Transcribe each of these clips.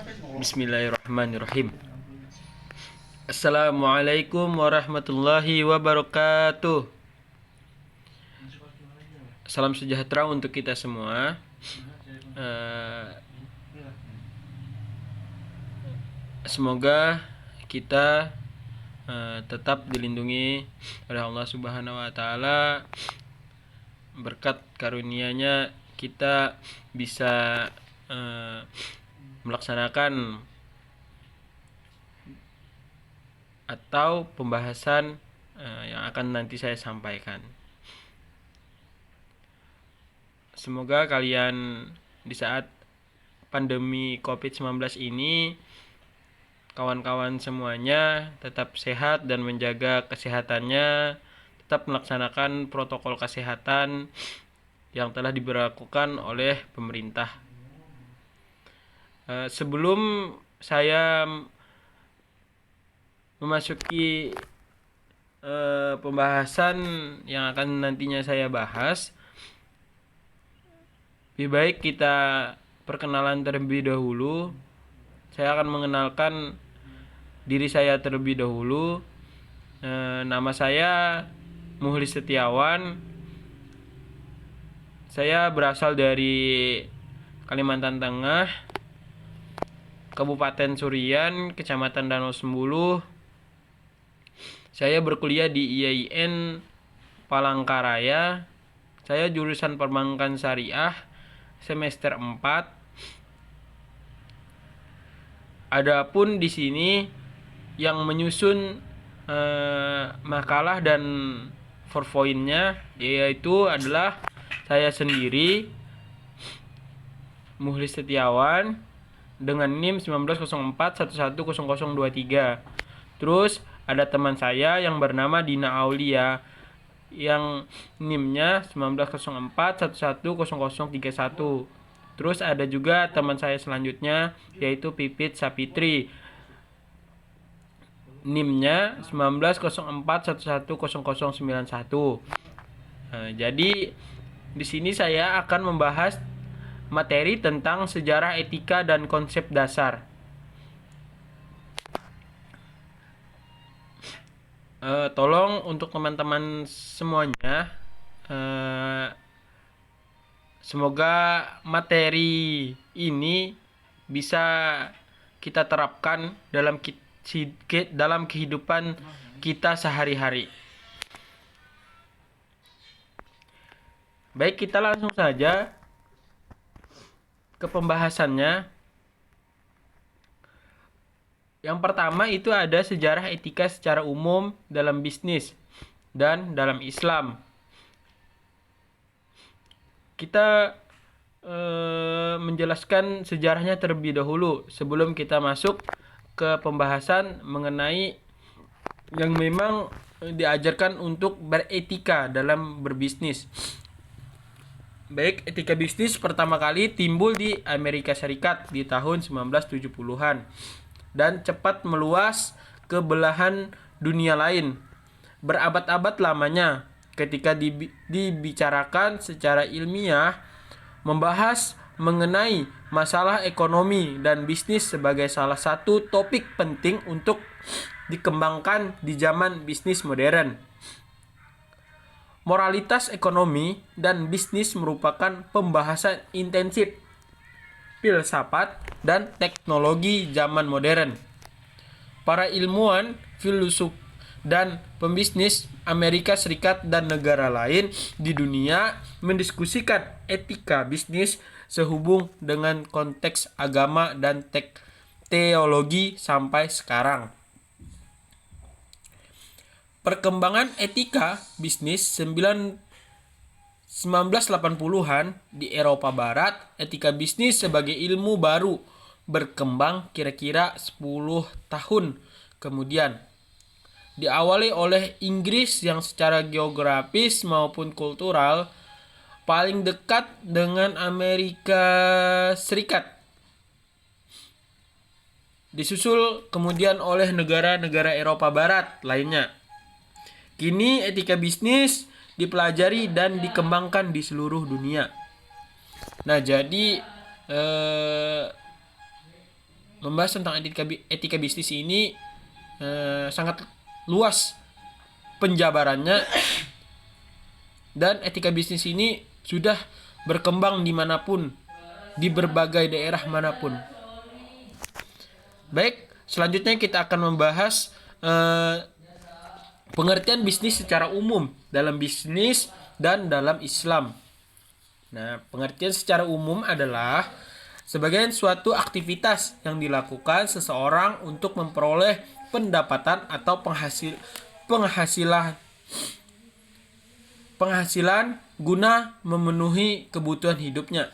Bismillahirrahmanirrahim. Assalamualaikum warahmatullahi wabarakatuh. Salam sejahtera untuk kita semua. Semoga kita tetap dilindungi oleh Allah Subhanahu wa taala. Berkat karunia-Nya kita bisa melaksanakan atau pembahasan yang akan nanti saya sampaikan. Semoga kalian di saat pandemi COVID-19 ini, kawan-kawan semuanya tetap sehat dan menjaga kesehatannya, tetap melaksanakan protokol kesehatan yang telah diberlakukan oleh pemerintah. Sebelum saya memasuki pembahasan yang akan nantinya saya bahas, lebih baik kita perkenalan terlebih dahulu. Saya akan mengenalkan diri saya terlebih dahulu. Nama saya Muhlis Setiawan. Saya berasal dari Kalimantan Tengah, Kabupaten Surian, Kecamatan Danau Sembuluh. Saya berkuliah di IAIN Palangkaraya. Saya jurusan Perbankan Syariah semester 4. Adapun di sini yang menyusun makalah dan PowerPoint-nya yaitu adalah saya sendiri, Muhlis Setiawan, dengan NIM 1904110023. Terus ada teman saya yang bernama Dina Aulia yang NIM-nya 1904110031. Terus ada juga teman saya selanjutnya yaitu Pipit Sapitri, NIM-nya 1904110091. Jadi di sini saya akan membahas materi tentang sejarah, etika, dan konsep dasar. Tolong untuk teman-teman semuanya, semoga materi ini bisa kita terapkan dalam kehidupan kita sehari-hari. Baik, kita langsung saja ke pembahasannya. Yang pertama itu ada sejarah etika secara umum dalam bisnis dan dalam Islam. Kita menjelaskan sejarahnya terlebih dahulu sebelum kita masuk ke pembahasan mengenai yang memang diajarkan untuk beretika dalam berbisnis. Baik, etika bisnis pertama kali timbul di Amerika Serikat di tahun 1970-an dan cepat meluas ke belahan dunia lain. Berabad-abad lamanya ketika dibicarakan secara ilmiah, membahas mengenai masalah ekonomi dan bisnis sebagai salah satu topik penting untuk dikembangkan di zaman bisnis modern. Moralitas ekonomi dan bisnis merupakan pembahasan intensif filsafat dan teknologi zaman modern. Para ilmuwan, filsuf, dan pembisnis Amerika Serikat dan negara lain di dunia mendiskusikan etika bisnis sehubung dengan konteks agama dan teologi sampai sekarang. Perkembangan etika bisnis 1980-an di Eropa Barat, etika bisnis sebagai ilmu baru berkembang kira-kira 10 tahun kemudian. Diawali oleh Inggris yang secara geografis maupun kultural paling dekat dengan Amerika Serikat. Disusul kemudian oleh negara-negara Eropa Barat lainnya. Kini etika bisnis dipelajari dan dikembangkan di seluruh dunia. Nah, jadi membahas tentang etika bisnis ini sangat luas penjabarannya, dan etika bisnis ini sudah berkembang dimanapun, di berbagai daerah manapun. Baik, selanjutnya kita akan membahas pengertian bisnis secara umum dalam bisnis dan dalam Islam. Nah, pengertian secara umum adalah sebagai suatu aktivitas yang dilakukan seseorang untuk memperoleh pendapatan atau penghasilan guna memenuhi kebutuhan hidupnya.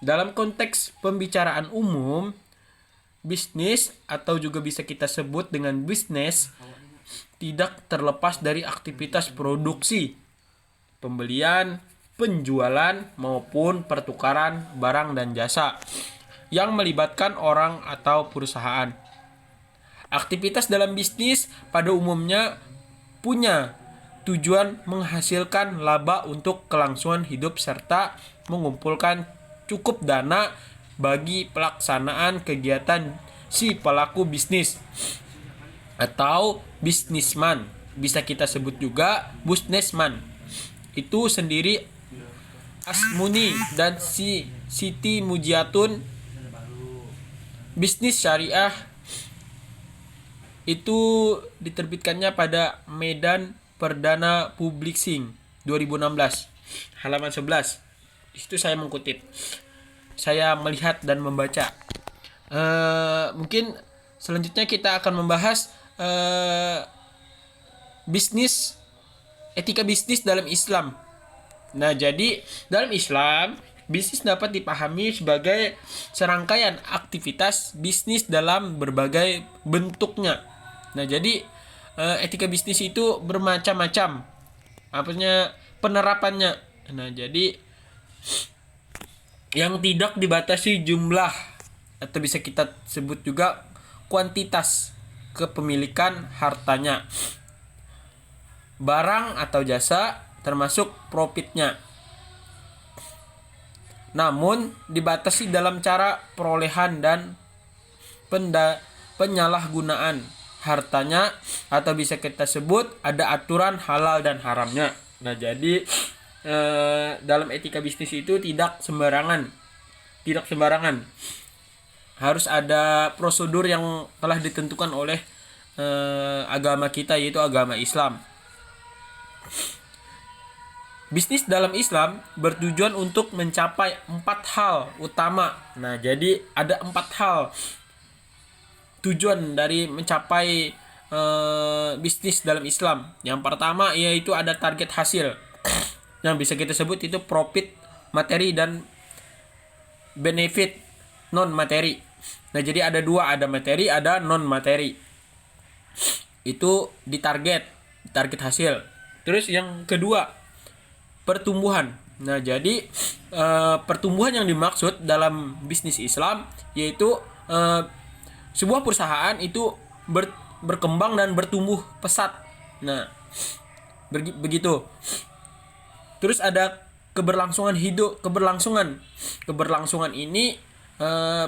Dalam konteks pembicaraan umum, bisnis atau juga bisa kita sebut dengan bisnis tidak terlepas dari aktivitas produksi, pembelian, penjualan maupun pertukaran barang dan jasa yang melibatkan orang atau perusahaan. Aktivitas dalam bisnis pada umumnya punya tujuan menghasilkan laba untuk kelangsungan hidup serta mengumpulkan cukup dana bagi pelaksanaan kegiatan si pelaku bisnis atau bisnisman. Bisa kita sebut juga businessman. Itu sendiri Asmuni dan Siti Mujiatun bisnis syariah itu diterbitkannya pada Medan Perdana Publishing 2016 halaman 11. Itu saya mengutip. Saya melihat dan membaca. Mungkin selanjutnya kita akan membahas etika bisnis dalam Islam. Nah, jadi dalam Islam, bisnis dapat dipahami sebagai serangkaian aktivitas bisnis dalam berbagai bentuknya. Nah, jadi etika bisnis itu bermacam-macam penerapannya. Nah, jadi yang tidak dibatasi jumlah atau bisa kita sebut juga kuantitas kepemilikan hartanya, barang atau jasa termasuk profitnya. Namun dibatasi dalam cara perolehan dan penyalahgunaan hartanya, atau bisa kita sebut ada aturan halal dan haramnya. Nah, jadi dalam etika bisnis itu tidak sembarangan. Harus ada prosedur yang telah ditentukan oleh agama kita, yaitu agama Islam. Bisnis dalam Islam bertujuan untuk mencapai 4 hal utama. Nah, jadi ada 4 hal tujuan dari mencapai bisnis dalam Islam. Yang pertama yaitu ada target hasil. Yang bisa kita sebut itu profit materi dan benefit non materi. Nah, jadi ada 2, ada materi, ada non materi. Itu target hasil. Terus yang kedua, pertumbuhan. Nah, jadi pertumbuhan yang dimaksud dalam bisnis Islam yaitu sebuah perusahaan itu berkembang dan bertumbuh pesat. Nah, begitu. Terus ada keberlangsungan hidup. Keberlangsungan ini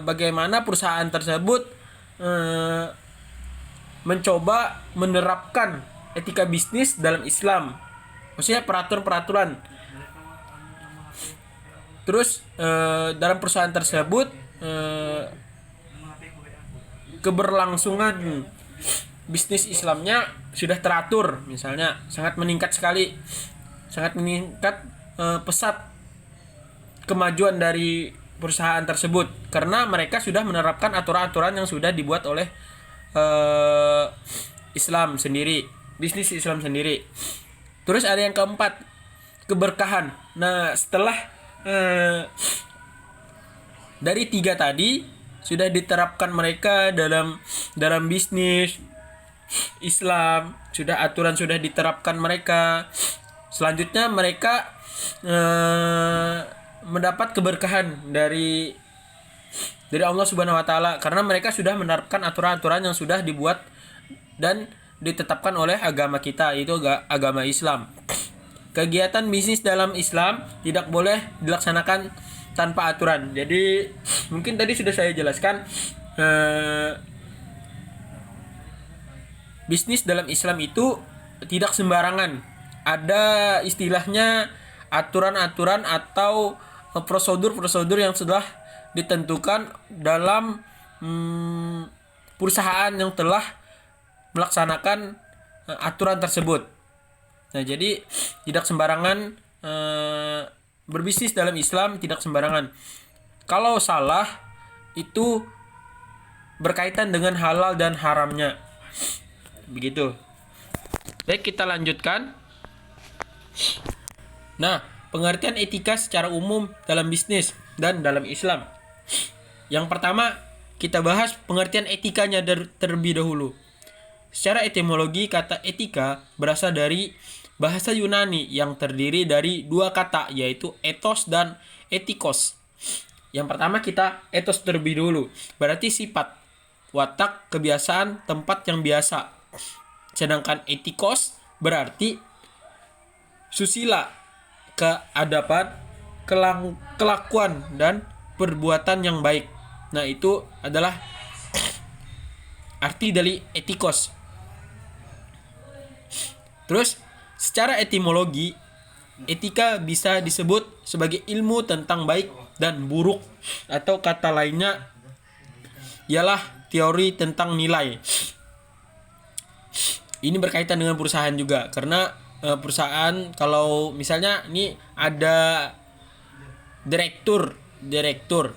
bagaimana perusahaan tersebut mencoba menerapkan etika bisnis dalam Islam. Maksudnya peraturan. Terus dalam perusahaan tersebut keberlangsungan bisnis Islamnya sudah teratur, misalnya sangat meningkat pesat kemajuan dari perusahaan tersebut karena mereka sudah menerapkan aturan-aturan yang sudah dibuat oleh Islam sendiri, bisnis Islam sendiri. Terus ada yang keempat, keberkahan. Nah, setelah dari 3 tadi sudah diterapkan mereka dalam bisnis Islam, aturan sudah diterapkan mereka. Selanjutnya mereka mendapat keberkahan dari Allah Subhanahu wa taala karena mereka sudah menerapkan aturan-aturan yang sudah dibuat dan ditetapkan oleh agama kita, yaitu agama Islam. Kegiatan bisnis dalam Islam tidak boleh dilaksanakan tanpa aturan. Jadi mungkin tadi sudah saya jelaskan eh, bisnis dalam Islam itu tidak sembarangan. Ada istilahnya aturan-aturan atau prosedur-prosedur yang sudah ditentukan dalam perusahaan yang telah melaksanakan aturan tersebut. Nah, jadi tidak sembarangan berbisnis dalam Islam, tidak sembarangan. Kalau salah itu berkaitan dengan halal dan haramnya. Begitu. Baik, kita lanjutkan. Nah, pengertian etika secara umum dalam bisnis dan dalam Islam. Yang pertama, kita bahas pengertian etikanya terlebih dahulu. Secara etimologi, kata etika berasal dari bahasa Yunani yang terdiri dari dua kata, yaitu ethos dan etikos. Yang pertama kita ethos terlebih dulu, berarti sifat, watak, kebiasaan, tempat yang biasa. Sedangkan etikos berarti susila, keadaban, kelakuan, dan perbuatan yang baik. Nah, itu adalah arti dari etikos. Terus, secara etimologi, etika bisa disebut sebagai ilmu tentang baik dan buruk, atau kata lainnya ialah teori tentang nilai. Ini berkaitan dengan perusahaan juga, karena perusahaan kalau misalnya ini ada direktur.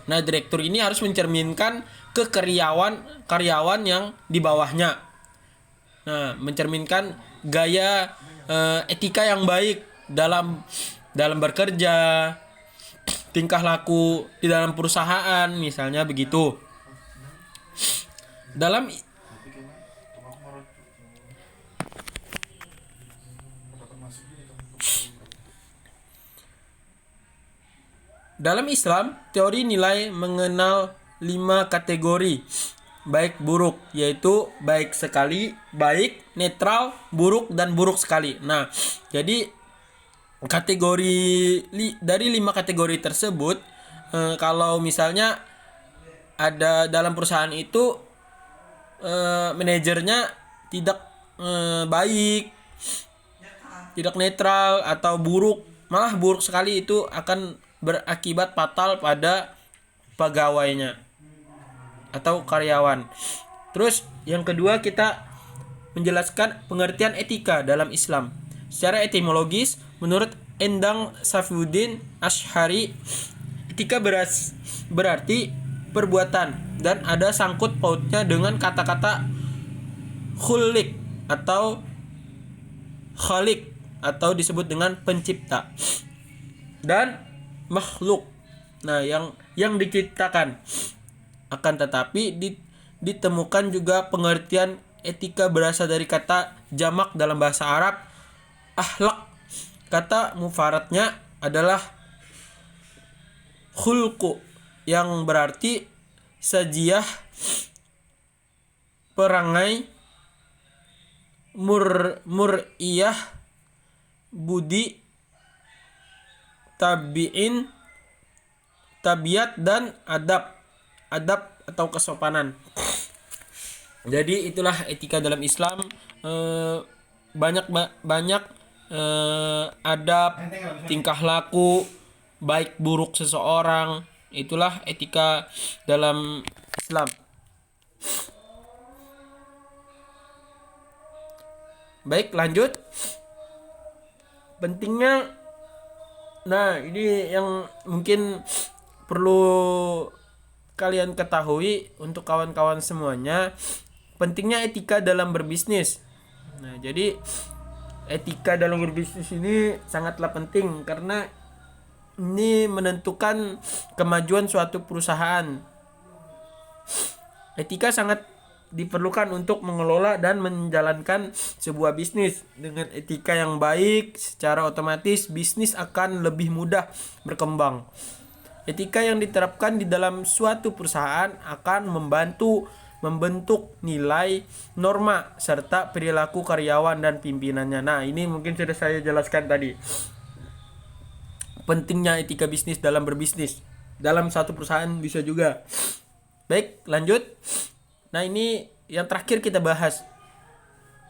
Nah, direktur ini harus mencerminkan ke karyawan yang di bawahnya. Nah, mencerminkan gaya etika yang baik dalam bekerja, tingkah laku di dalam perusahaan, misalnya begitu. Dalam Islam, teori nilai mengenal 5 kategori baik buruk, yaitu baik sekali, baik, netral, buruk, dan buruk sekali. Nah, jadi dari 5 kategori tersebut, kalau misalnya ada dalam perusahaan itu manajernya tidak baik, tidak netral, atau buruk, malah buruk sekali, itu akan berakibat fatal pada pegawainya atau karyawan. Terus yang kedua, kita menjelaskan pengertian etika dalam Islam. Secara etimologis, menurut Endang Safiuddin Asy'ari, etika berarti perbuatan dan ada sangkut pautnya dengan kata-kata khuliq atau khaliq, atau disebut dengan pencipta, dan makhluk. Nah, yang diciptakan. Akan tetapi ditemukan juga pengertian etika berasal dari kata jamak dalam bahasa Arab, akhlak. Kata mufaradnya adalah khulqu, yang berarti sajiah, perangai, mur'iyah, budi, tabiat, dan adab atau kesopanan. Jadi itulah etika dalam Islam. Banyak adab, tingkah laku, baik buruk seseorang. Itulah etika dalam Islam. Baik, lanjut. Pentingnya, nah ini yang mungkin perlu kalian ketahui untuk kawan-kawan semuanya, pentingnya etika dalam berbisnis. Nah, jadi etika dalam berbisnis ini sangatlah penting karena ini menentukan kemajuan suatu perusahaan. Etika sangat diperlukan untuk mengelola dan menjalankan sebuah bisnis. Dengan etika yang baik, secara otomatis bisnis akan lebih mudah berkembang. Etika yang diterapkan di dalam suatu perusahaan akan membentuk nilai, norma, serta perilaku karyawan dan pimpinannya. Nah, ini mungkin sudah saya jelaskan tadi. Pentingnya etika bisnis dalam berbisnis. Dalam satu perusahaan bisa juga. Baik, lanjut. Nah, ini yang terakhir kita bahas.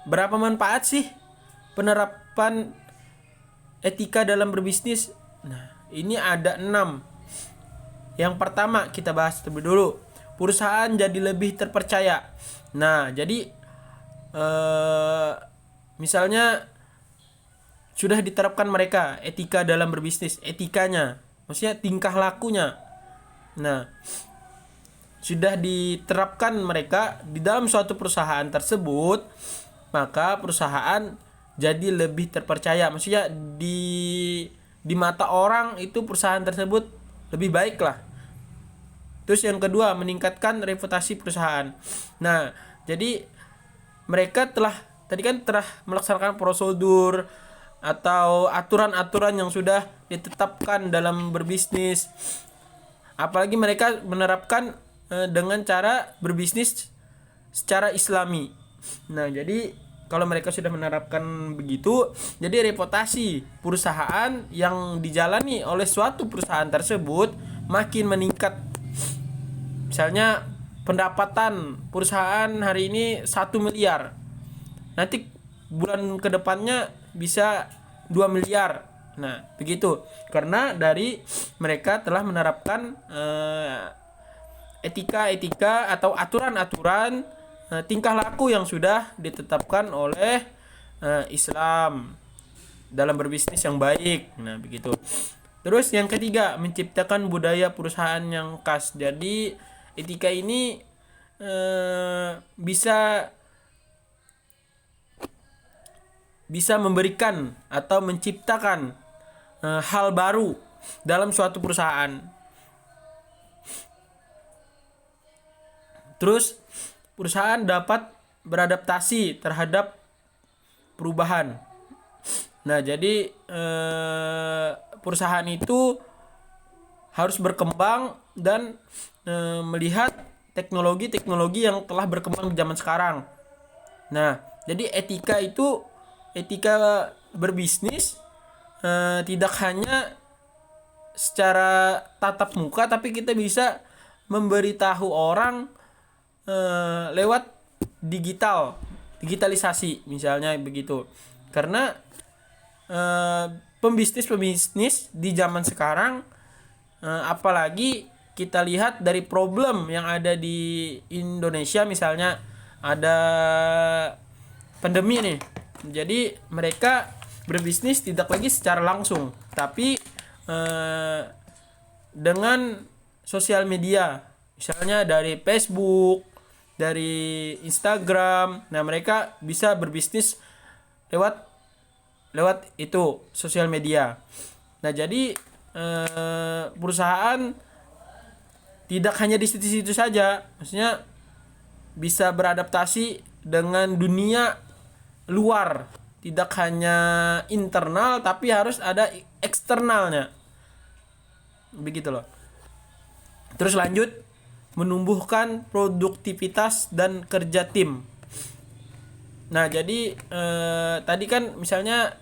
Berapa manfaat sih penerapan etika dalam berbisnis? Nah, ini ada 6. Yang pertama kita bahas terlebih dulu. Perusahaan jadi lebih terpercaya. Nah, jadi misalnya sudah diterapkan mereka etika dalam berbisnis, etikanya, maksudnya tingkah lakunya. Nah, sudah diterapkan mereka di dalam suatu perusahaan tersebut, maka perusahaan jadi lebih terpercaya. Maksudnya di mata orang itu perusahaan tersebut lebih baik lah. Terus yang kedua, meningkatkan reputasi perusahaan. Nah, jadi mereka tadi kan telah melaksanakan prosedur atau aturan-aturan yang sudah ditetapkan dalam berbisnis. Apalagi mereka menerapkan dengan cara berbisnis secara Islami. Nah, jadi kalau mereka sudah menerapkan begitu, jadi reputasi perusahaan yang dijalani oleh suatu perusahaan tersebut makin meningkat. Misalnya pendapatan perusahaan hari ini 1 miliar. Nanti bulan kedepannya bisa 2 miliar. Nah, begitu. Karena dari mereka telah menerapkan etika-etika atau aturan-aturan tingkah laku yang sudah ditetapkan oleh Islam dalam berbisnis yang baik. Nah, begitu. Terus yang ketiga, menciptakan budaya perusahaan yang khas. Jadi etika ini bisa memberikan atau menciptakan hal baru dalam suatu perusahaan. Terus perusahaan dapat beradaptasi terhadap perubahan. Nah, jadi perusahaan itu harus berkembang dan melihat teknologi-teknologi yang telah berkembang di zaman sekarang. Nah, jadi etika berbisnis tidak hanya secara tatap muka, tapi kita bisa memberitahu orang lewat digitalisasi misalnya begitu. Karena pembisnis di zaman sekarang, apalagi kita lihat dari problem yang ada di Indonesia, misalnya ada pandemi nih. Jadi mereka berbisnis tidak lagi secara langsung, tapi dengan sosial media, misalnya dari Facebook, dari Instagram. Nah, mereka bisa berbisnis lewat itu sosial media. Nah, jadi perusahaan tidak hanya di situ-situ saja, maksudnya bisa beradaptasi dengan dunia luar, tidak hanya internal tapi harus ada eksternalnya, begitu loh. Terus lanjut, menumbuhkan produktivitas dan kerja tim. Nah, jadi tadi kan misalnya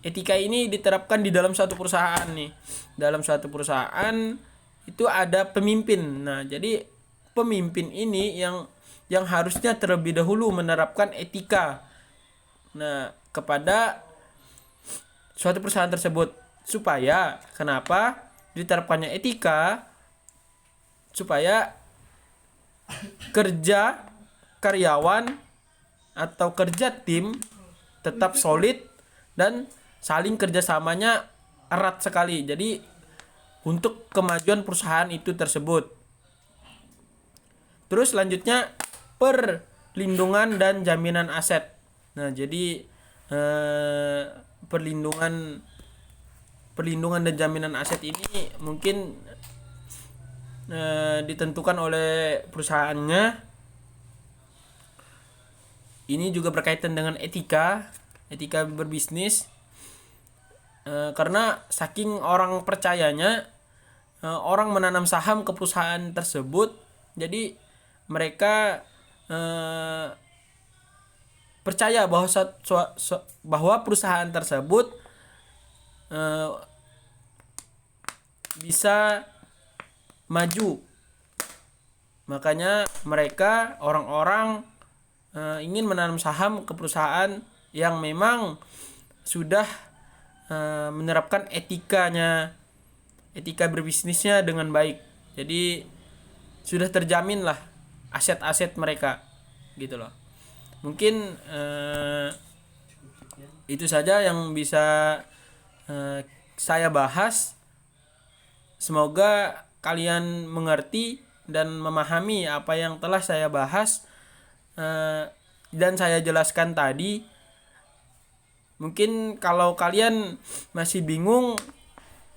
etika ini diterapkan di dalam suatu perusahaan nih. Dalam suatu perusahaan itu ada pemimpin. Nah, jadi pemimpin ini yang harusnya terlebih dahulu menerapkan etika. Nah, kepada suatu perusahaan tersebut, supaya kenapa diterapkannya etika? Supaya kerja karyawan atau kerja tim tetap solid dan saling kerjasamanya erat sekali. Jadi untuk kemajuan perusahaan itu tersebut. Terus selanjutnya, perlindungan dan jaminan aset. Nah, jadi perlindungan dan jaminan aset ini mungkin ditentukan oleh perusahaannya. Ini juga berkaitan dengan etika berbisnis, karena saking orang percayanya, orang menanam saham ke perusahaan tersebut, jadi mereka percaya bahwa perusahaan tersebut bisa maju Makanya mereka orang-orang ingin menanam saham ke perusahaan yang memang sudah menerapkan etika berbisnisnya dengan baik. Jadi sudah terjamin lah aset-aset mereka gitu loh. Mungkin itu saja yang bisa saya bahas. Semoga kalian mengerti dan memahami apa yang telah saya bahas dan saya jelaskan tadi. Mungkin kalau kalian masih bingung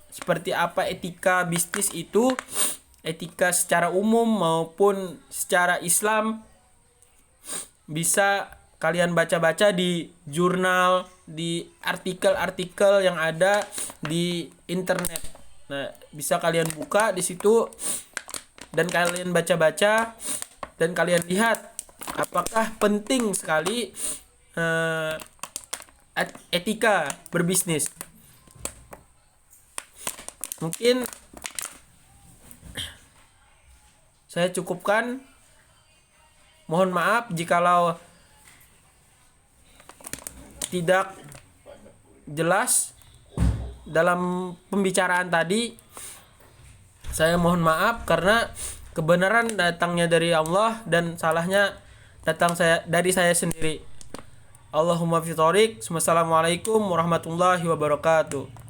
seperti apa etika bisnis itu, etika secara umum maupun secara Islam, bisa kalian baca-baca di jurnal, di artikel-artikel yang ada di internet. Nah, bisa kalian buka di situ dan kalian baca-baca dan kalian lihat apakah penting sekali etika berbisnis. Mungkin saya cukupkan. Mohon maaf jikalau tidak jelas dalam pembicaraan tadi. Saya mohon maaf karena kebenaran datangnya dari Allah dan salahnya dari saya sendiri. Allahumma fi thoriq. Wassalamualaikum warahmatullahi wabarakatuh.